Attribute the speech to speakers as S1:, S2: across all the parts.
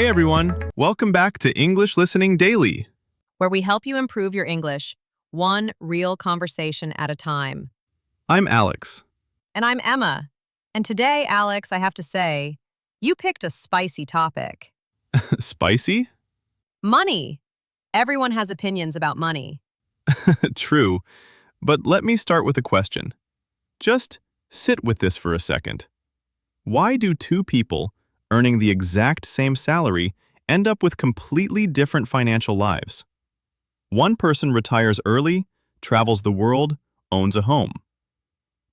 S1: everyone, welcome back to English Listening Daily.
S2: where we help you improve your English, one real conversation at a time.
S1: I'm Alex.
S2: And I'm Emma. And today, Alex, I have to say, you picked a spicy topic.
S1: Spicy?
S2: Money. Everyone has opinions about money.
S1: True, but let me start with a question. Just sit with this for a second. Why do two people earning the exact same salary end up with completely different financial lives? One person retires early, travels the world, owns a home.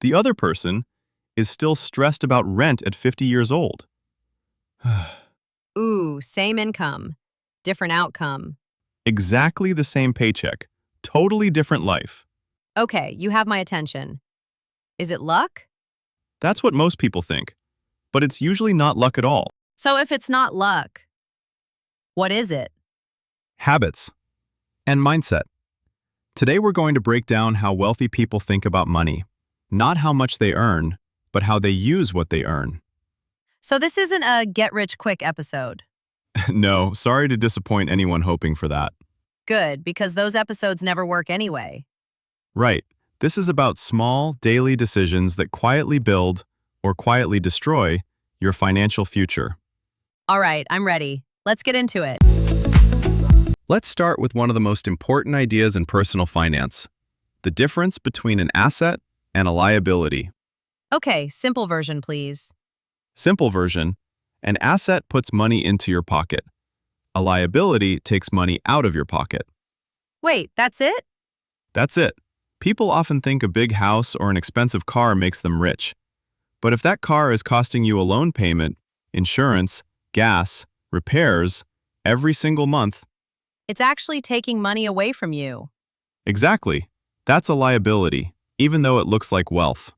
S1: The other person is still stressed about rent at 50 years old.
S2: Ooh, same income, different outcome.
S1: Exactly the same paycheck, totally different life.
S2: Okay, you have my attention. Is it luck?
S1: That's what most people think, but it's usually not luck at all.
S2: So if it's not luck, what is it?
S1: Habits and mindset. Today we're going to break down how wealthy people think about money. Not how much they earn, but how they use what they earn.
S2: So this isn't a get-rich-quick episode.
S1: No, sorry to disappoint anyone hoping for that.
S2: Good, because those episodes never work anyway.
S1: Right, this is about small, daily decisions that quietly build, or quietly destroy, your financial future.
S2: All right, I'm ready. Let's get into it.
S1: Let's start with one of the most important ideas in personal finance: the difference between an asset and a liability.
S2: Okay, simple version, please.
S1: Simple version: an asset puts money into your pocket. A liability takes money out of your pocket.
S2: Wait, that's it?
S1: That's it. People often think a big house or an expensive car makes them rich. But if that car is costing you a loan payment, insurance, gas, repairs, every single month.
S2: It's actually taking money away from you.
S1: Exactly. That's a liability, even though it looks like wealth.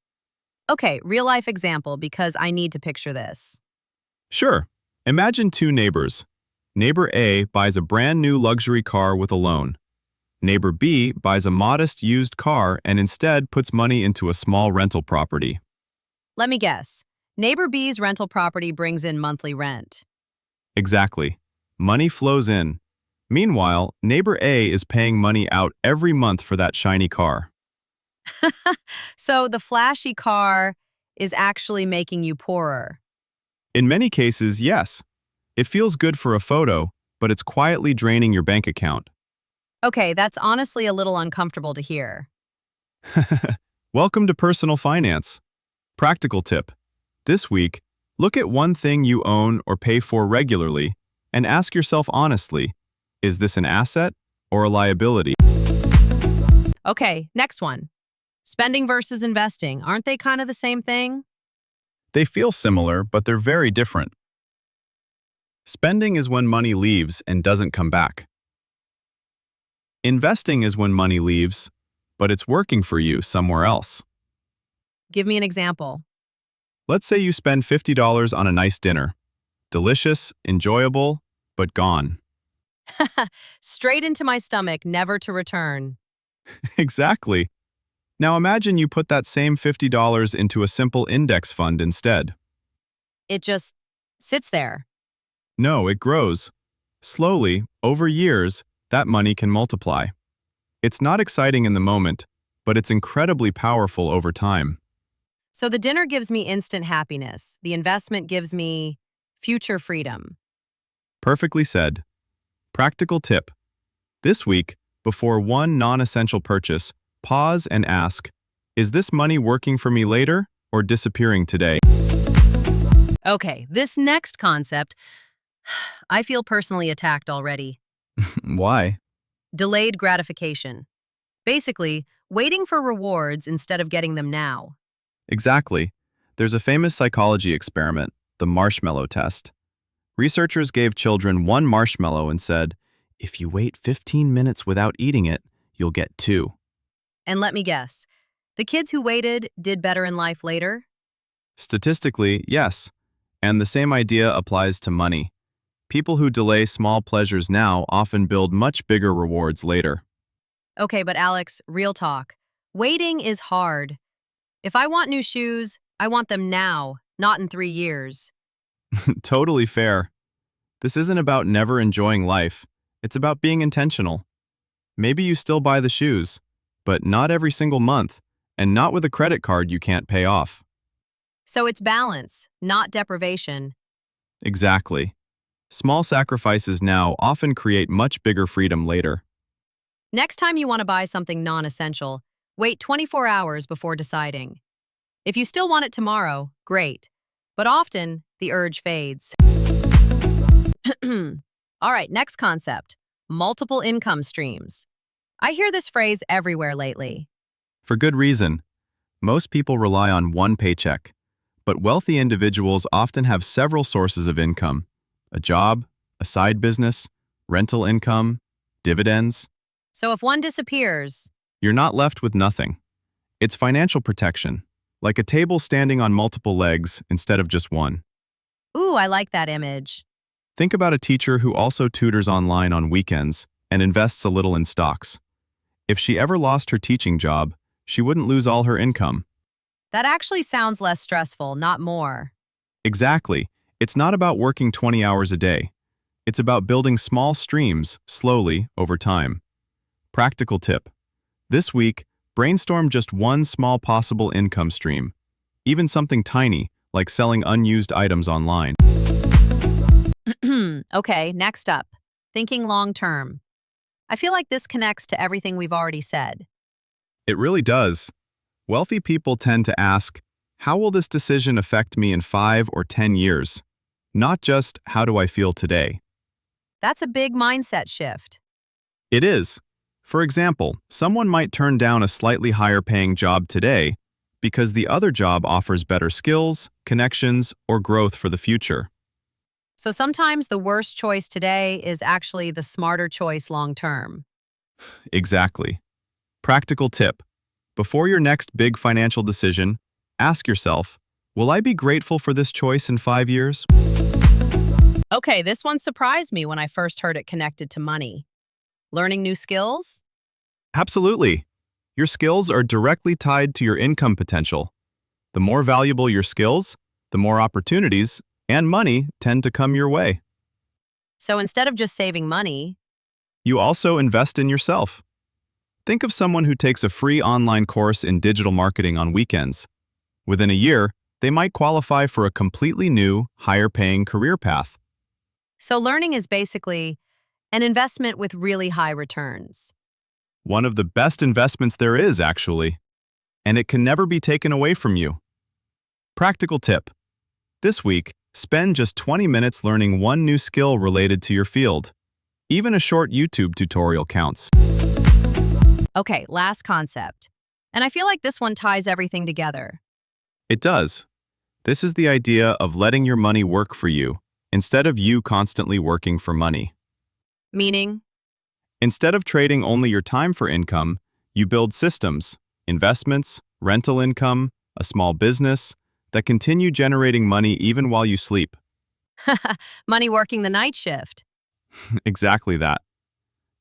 S2: Okay, real-life example, because I need to picture this.
S1: Sure. Imagine two neighbors. Neighbor A buys a brand new luxury car with a loan. Neighbor B buys a modest used car and instead puts money into a small rental property.
S2: Let me guess. Neighbor B's rental property brings in monthly rent.
S1: Exactly. Money flows in. Meanwhile, neighbor A is paying money out every month for that shiny car.
S2: So the flashy car is actually making you poorer.
S1: In many cases, yes. It feels good for a photo, but it's quietly draining your bank account.
S2: Okay, that's honestly a little uncomfortable to hear.
S1: Welcome to Personal Finance. Practical tip. This week, look at one thing you own or pay for regularly and ask yourself honestly, is this an asset or a liability?
S2: Okay, next one. Spending versus investing. Aren't they kind of the same thing?
S1: They feel similar, but they're very different. Spending is when money leaves and doesn't come back. Investing is when money leaves, but it's working for you somewhere else.
S2: Give me an example.
S1: Let's say you spend $50 on a nice dinner. Delicious, enjoyable, but gone.
S2: Straight into my stomach, never to return.
S1: Exactly. Now imagine you put that same $50 into a simple index fund instead.
S2: It just sits there.
S1: No, it grows. Slowly, over years, that money can multiply. It's not exciting in the moment, but it's incredibly powerful over time.
S2: So the dinner gives me instant happiness. The investment gives me future freedom.
S1: Perfectly said. Practical tip. This week, before one non-essential purchase, pause and ask, is this money working for me later or disappearing today?
S2: Okay, this next concept, I feel personally attacked already.
S1: Why?
S2: Delayed gratification. Basically, waiting for rewards instead of getting them now.
S1: Exactly. There's a famous psychology experiment, the marshmallow test. Researchers gave children one marshmallow and said, if you wait 15 minutes without eating it, you'll get 2.
S2: And let me guess, the kids who waited did better in life later?
S1: Statistically, yes. And the same idea applies to money. People who delay small pleasures now often build much bigger rewards later.
S2: Okay, but Alex, real talk. Waiting is hard. If I want new shoes, I want them now, not in 3 years.
S1: Totally fair. This isn't about never enjoying life. It's about being intentional. Maybe you still buy the shoes, but not every single month, and not with a credit card you can't pay off.
S2: So it's balance, not deprivation.
S1: Exactly. Small sacrifices now often create much bigger freedom later.
S2: Next time you want to buy something non-essential, wait 24 hours before deciding. If you still want it tomorrow, great. But often, the urge fades. All right, next concept. Multiple income streams. I hear this phrase everywhere lately.
S1: For good reason. Most people rely on one paycheck, but wealthy individuals often have several sources of income: a job, a side business, rental income, dividends.
S2: So if one disappears,
S1: You're not left with nothing. It's financial protection, like a table standing on multiple legs instead of just one.
S2: ooh, I like that image.
S1: Think about a teacher who also tutors online on weekends and invests a little in stocks. If she ever lost her teaching job, she wouldn't lose all her income.
S2: That actually sounds less stressful, not more.
S1: Exactly. It's not about working 20 hours a day. It's about building small streams slowly over time. Practical tip. This week, brainstorm just one small possible income stream, even something tiny like selling unused items online.
S2: Okay, next up. Thinking long term. I feel like this connects to everything we've already said.
S1: It really does. Wealthy people tend to ask, how will this decision affect me in 5 or 10 years? Not just, how do I feel today?
S2: That's a big mindset shift.
S1: It is. For example, someone might turn down a slightly higher paying job today because the other job offers better skills, connections, or growth for the future.
S2: So sometimes the worst choice today is actually the smarter choice long term.
S1: Exactly. Practical tip. Before your next big financial decision, ask yourself, will I be grateful for this choice in 5 years?
S2: Okay, this one surprised me when I first heard it connected to money. Learning new skills?
S1: Absolutely. Your skills are directly tied to your income potential. The more valuable your skills, the more opportunities and money tend to come your way.
S2: So instead of just saving money,
S1: You also invest in yourself. Think of someone who takes a free online course in digital marketing on weekends. Within a year, they might qualify for a completely new, higher-paying career path.
S2: so learning is basically an investment with really high returns.
S1: One of the best investments there is, actually. And it can never be taken away from you. Practical tip. This week, spend just 20 minutes learning one new skill related to your field. Even a short YouTube tutorial counts.
S2: Okay, last concept. And I feel like this one ties everything together.
S1: It does. This is the idea of letting your money work for you, instead of you constantly working for money.
S2: Meaning,
S1: Instead of trading only your time for income, you build systems, investments, rental income, a small business, that continue generating money even while you sleep.
S2: money working the night shift.
S1: Exactly that.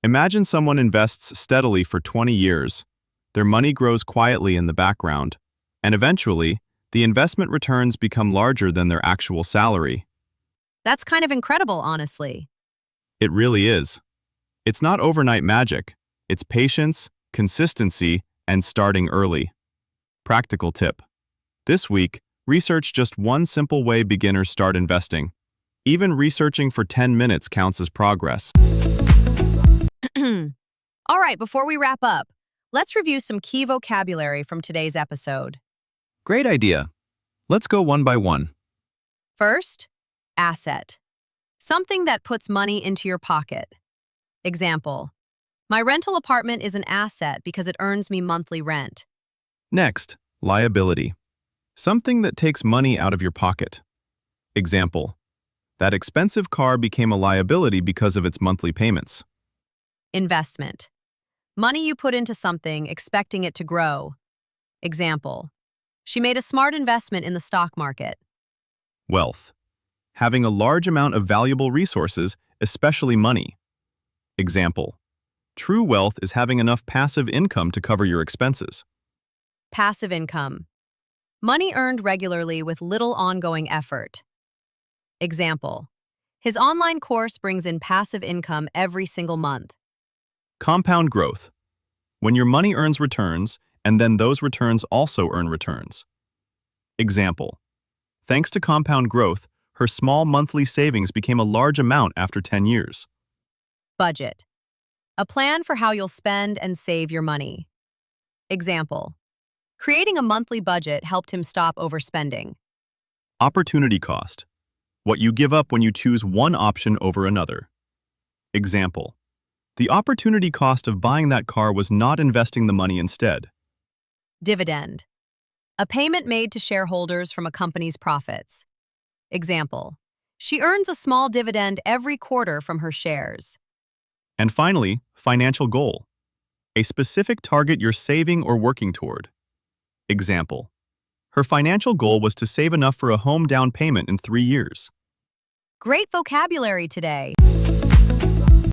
S1: Imagine someone invests steadily for 20 years. Their money grows quietly in the background, and eventually, the investment returns become larger than their actual salary.
S2: That's kind of incredible, honestly.
S1: It really is. It's not overnight magic. It's patience, consistency, and starting early. Practical tip. This week, research just one simple way beginners start investing. Even researching for 10 minutes counts as progress.
S2: All right, before we wrap up, let's review some key vocabulary from today's episode.
S1: Great idea. Let's go one by one.
S2: First, asset. Something that puts money into your pocket. Example, my rental apartment is an asset because it earns me monthly rent.
S1: Next, liability. Something that takes money out of your pocket. Example, that expensive car became a liability because of its monthly payments.
S2: Investment. Money you put into something expecting it to grow. Example, she made a smart investment in the stock market.
S1: Wealth. Having a large amount of valuable resources, especially money. Example, true wealth is having enough passive income to cover your expenses.
S2: Passive income. Money earned regularly with little ongoing effort. Example, His online course brings in passive income every single month.
S1: Compound growth. When your money earns returns, and then those returns also earn returns. Example. Thanks to compound growth, her small monthly savings became a large amount after 10 years.
S2: Budget. A plan for how you'll spend and save your money. Example. Creating a monthly budget helped him stop overspending.
S1: Opportunity cost. What you give up when you choose one option over another. Example. The opportunity cost of buying that car was not investing the money instead.
S2: Dividend. A payment made to shareholders from a company's profits. Example. She earns a small dividend every quarter from her shares.
S1: And finally, financial goal. A specific target you're saving or working toward. Example. Her financial goal was to save enough for a home down payment in 3 years.
S2: Great vocabulary today.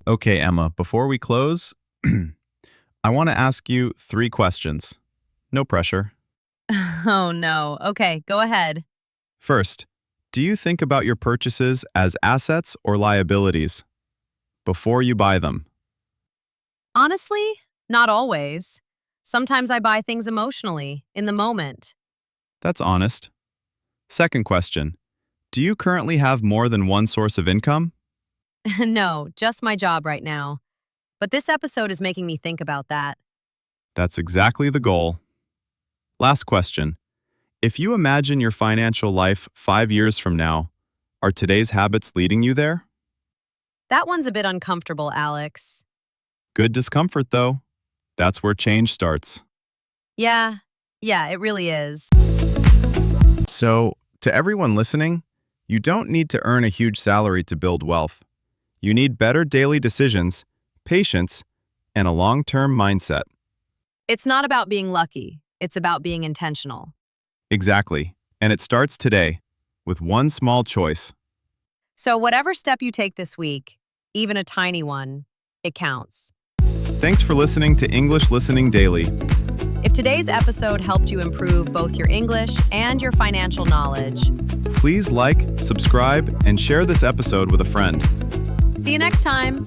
S1: Okay, Emma, before we close, I want to ask you 3 questions. No pressure.
S2: Oh no. Okay, go ahead.
S1: First, do you think about your purchases as assets or liabilities before you buy them?
S2: Honestly, not always. Sometimes I buy things emotionally, in the moment.
S1: That's honest. Second question, do you currently have more than one source of income?
S2: No, just my job right now. But this episode is making me think about that.
S1: That's exactly the goal. Last question, if you imagine your financial life 5 years from now, are today's habits leading you there?
S2: That one's a bit uncomfortable, Alex.
S1: Good discomfort, though. That's where change starts.
S2: Yeah, it really is.
S1: So, to everyone listening, you don't need to earn a huge salary to build wealth. You need better daily decisions, patience, and a long-term mindset.
S2: It's not about being lucky. It's about being intentional.
S1: Exactly. And it starts today, with one small choice.
S2: So whatever step you take this week, even a tiny one, it counts.
S1: Thanks for listening to English Listening Daily.
S2: If today's episode helped you improve both your English and your financial knowledge,
S1: Please like, subscribe, and share this episode with a friend.
S2: see you next time.